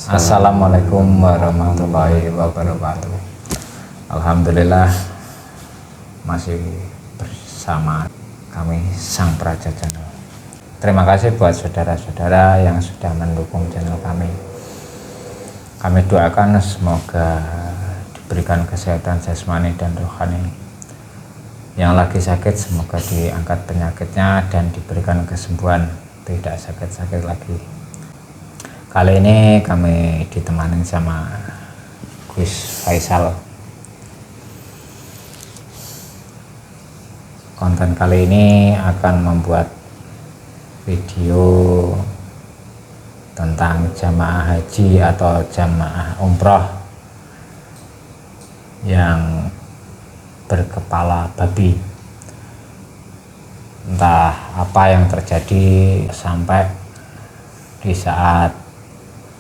Assalamualaikum warahmatullahi wabarakatuh. Alhamdulillah masih bersama kami Sang Praja Channel. Terima kasih buat saudara-saudara yang sudah mendukung channel kami. Kami doakan semoga diberikan kesehatan jasmani dan rohani. Yang lagi sakit semoga diangkat penyakitnya dan diberikan kesembuhan, tidak sakit-sakit lagi. Kali ini kami ditemani sama Gus Faisal. Konten kali ini akan membuat video tentang jamaah haji atau jamaah umroh yang berkepala babi. Entah apa yang terjadi sampai di saat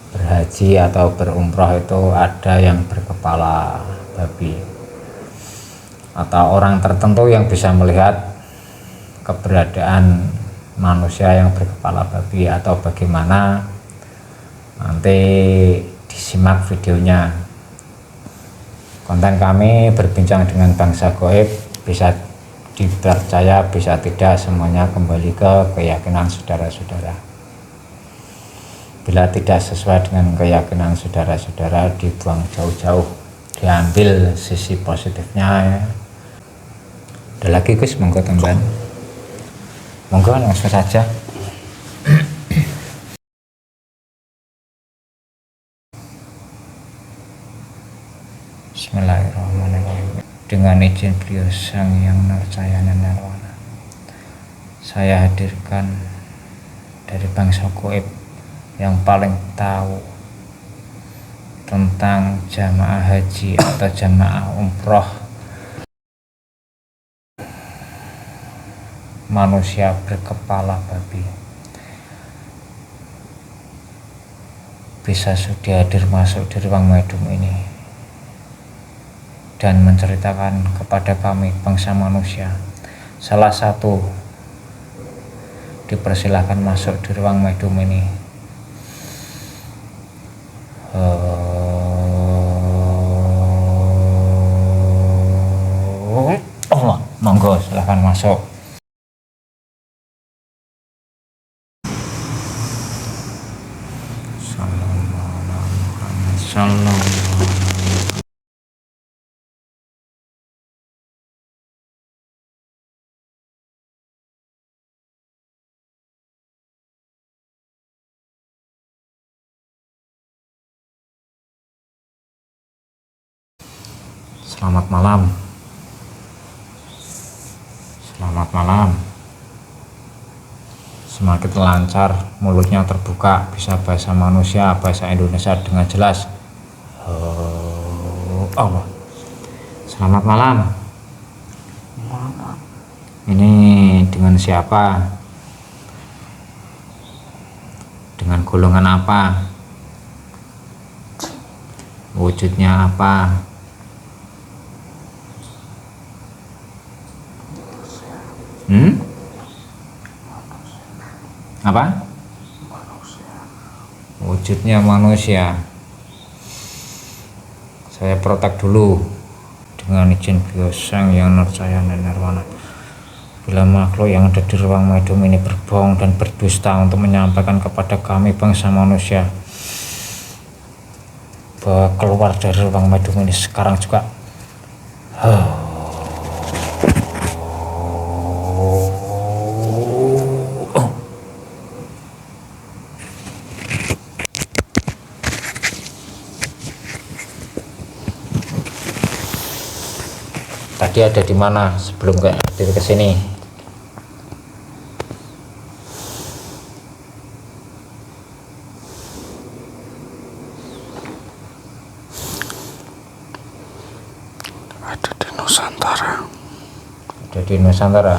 berhaji atau berumroh itu ada yang berkepala babi, atau orang tertentu yang bisa melihat keberadaan manusia yang berkepala babi atau bagaimana, nanti disimak videonya. Konten kami berbincang dengan bangsa gaib, bisa dipercaya bisa tidak, semuanya kembali ke keyakinan saudara-saudara. Bila tidak sesuai dengan keyakinan saudara-saudara, dibuang jauh-jauh, diambil sisi positifnya ya. Ada lagi Gus, monggo tambahan. Monggo langsung saja. Bismillahirrahmanirrahim. Dengan izin beliau Sang Yang Nurcayana Nirwana, saya hadirkan dari bangsa gaib yang paling tahu tentang jamaah haji atau jamaah umroh manusia berkepala babi. Bisa sudi hadir masuk di ruang medium ini dan menceritakan kepada kami bangsa manusia. Salah satu dipersilahkan masuk di ruang medium ini. Allah, monggo silahkan masuk. Selamat malam. Selamat malam. Semakin lancar, mulutnya terbuka, bisa bahasa manusia, bahasa Indonesia dengan jelas. Allah. Selamat malam. Ini dengan siapa? Dengan golongan apa? Wujudnya apa? Apa? Wujudnya manusia. Saya protek dulu dengan izin beliau Sang Yang Nurcayana Nirwana. Bila makhluk yang ada di ruang medium ini berbohong dan berdusta untuk menyampaikan kepada kami bangsa manusia bahwa keluar dari ruang medium ini sekarang juga. Tadi ada di mana sebelum hadir ke sini? Ada di Nusantara. Ada di Nusantara.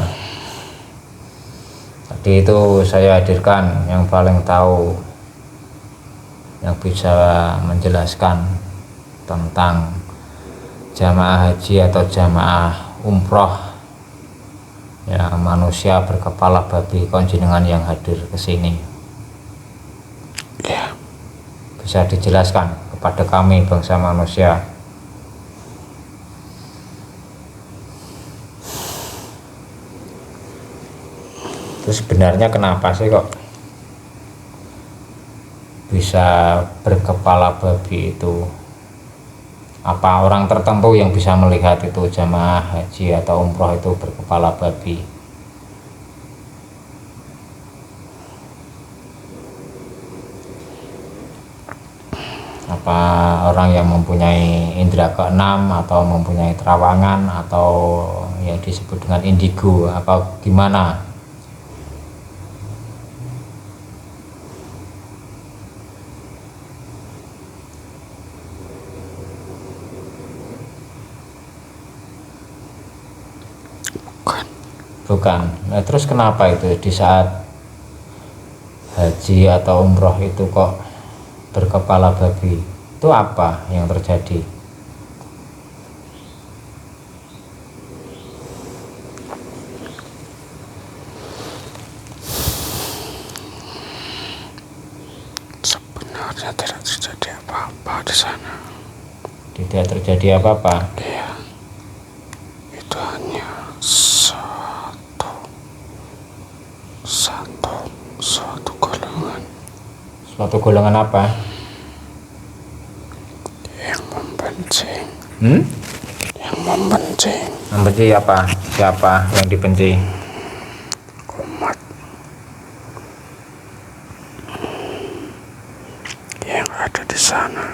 Tadi itu saya hadirkan yang paling tahu, yang bisa menjelaskan tentang jamaah haji atau jamaah umroh ya, manusia berkepala babi, konjenengan yang hadir ke sini. Ya. Bisa dijelaskan kepada kami bangsa manusia. Itu sebenarnya kenapa sih kok bisa berkepala babi itu? Apa orang tertentu yang bisa melihat itu jamaah haji atau umroh itu berkepala babi? Apa orang yang mempunyai indera keenam atau mempunyai terawangan atau yang disebut dengan indigo, apa gimana? Bukan. Nah, terus kenapa itu di saat haji atau umroh itu kok berkepala babi? Itu apa yang terjadi? Sebenarnya tidak terjadi apa-apa di sana. Tidak terjadi apa-apa. Iya, itu hanya suatu golongan Suatu golongan apa? yang membenci. Yang membenci Membenci apa? Siapa yang dibenci? umat yang ada di sana.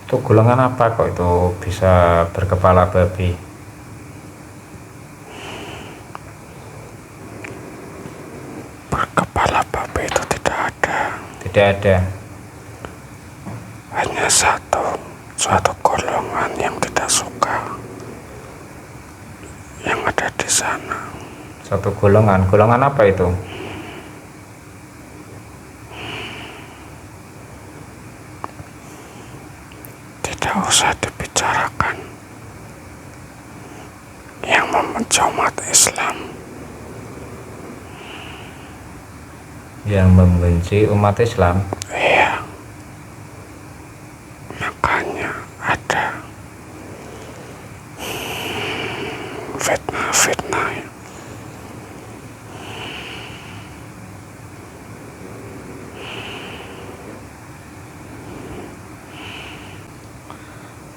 Itu golongan apa kok itu bisa berkepala babi? Berkepala babi itu tidak ada. Tidak ada. Hanya suatu golongan yang tidak suka yang ada di sana. Satu golongan. Golongan apa itu? Tidak usah dibicarakan. Yang membenci umat Islam. Yang membenci umat Islam. Iya. Makanya ada fitnah-fitnah.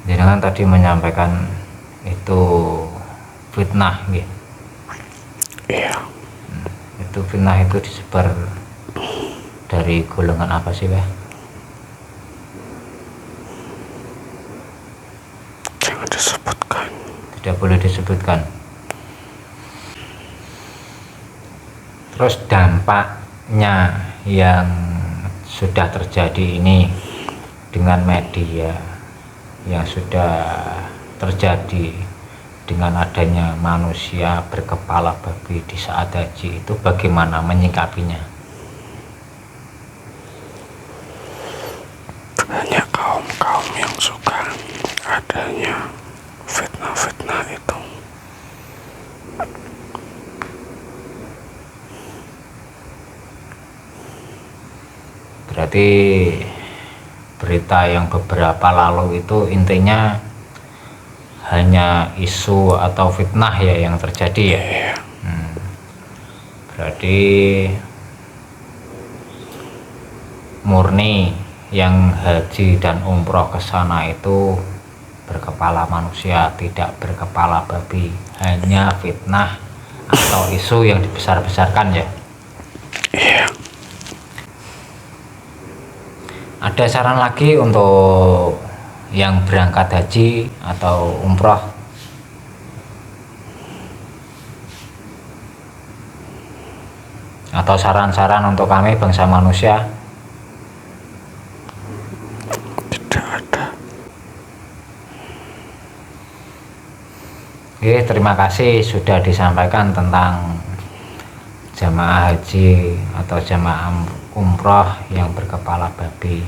Jangan tadi menyampaikan itu fitnah gitu. Iya. Itu fitnah itu disebar dari golongan apa sih, Beh? Jangan disebutkan. Tidak boleh disebutkan. Terus dampaknya yang sudah terjadi ini dengan media yang sudah terjadi dengan adanya manusia berkepala babi di saat haji itu bagaimana menyikapinya? Hanya kaum-kaum yang suka adanya fitnah-fitnah itu. Berarti berita yang beberapa lalu itu intinya hanya isu atau fitnah ya yang terjadi ya. Iya. Berarti murni yang haji dan umroh ke sana itu berkepala manusia, tidak berkepala babi, hanya fitnah atau isu yang dibesar-besarkan ya. Iya. Ada saran lagi untuk yang berangkat haji atau umroh? Atau saran-saran untuk kami bangsa manusia? Tidak ada. Oke, terima kasih sudah disampaikan tentang jamaah haji atau jamaah umroh yang berkepala babi.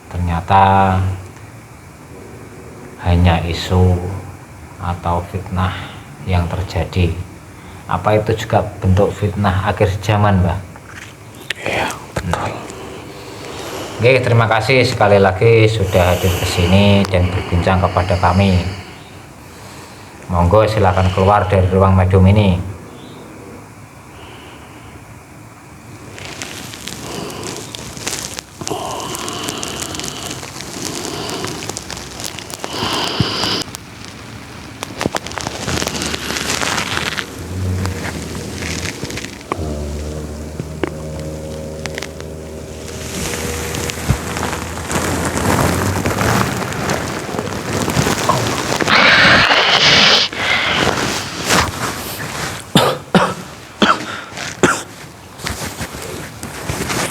Ternyata hanya isu atau fitnah yang terjadi. Apa itu juga bentuk fitnah akhir zaman, Mbak? Iya, betul. Oke, terima kasih sekali lagi sudah hadir ke sini dan berbincang kepada kami. Monggo silakan keluar dari ruang medium ini.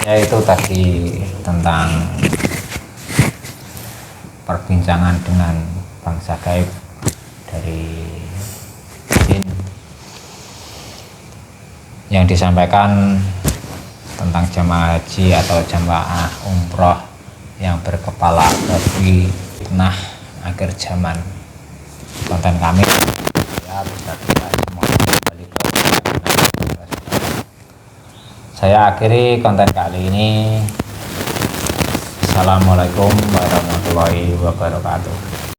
Ya, itu tadi tentang perbincangan dengan bangsa gaib dari jin yang disampaikan tentang jamaah haji atau jamaah umroh yang berkepala babi fitnah akhir zaman. Konten kami ya bisa kita semua kembali ke saya akhiri konten kali ini. Assalamualaikum warahmatullahi wabarakatuh.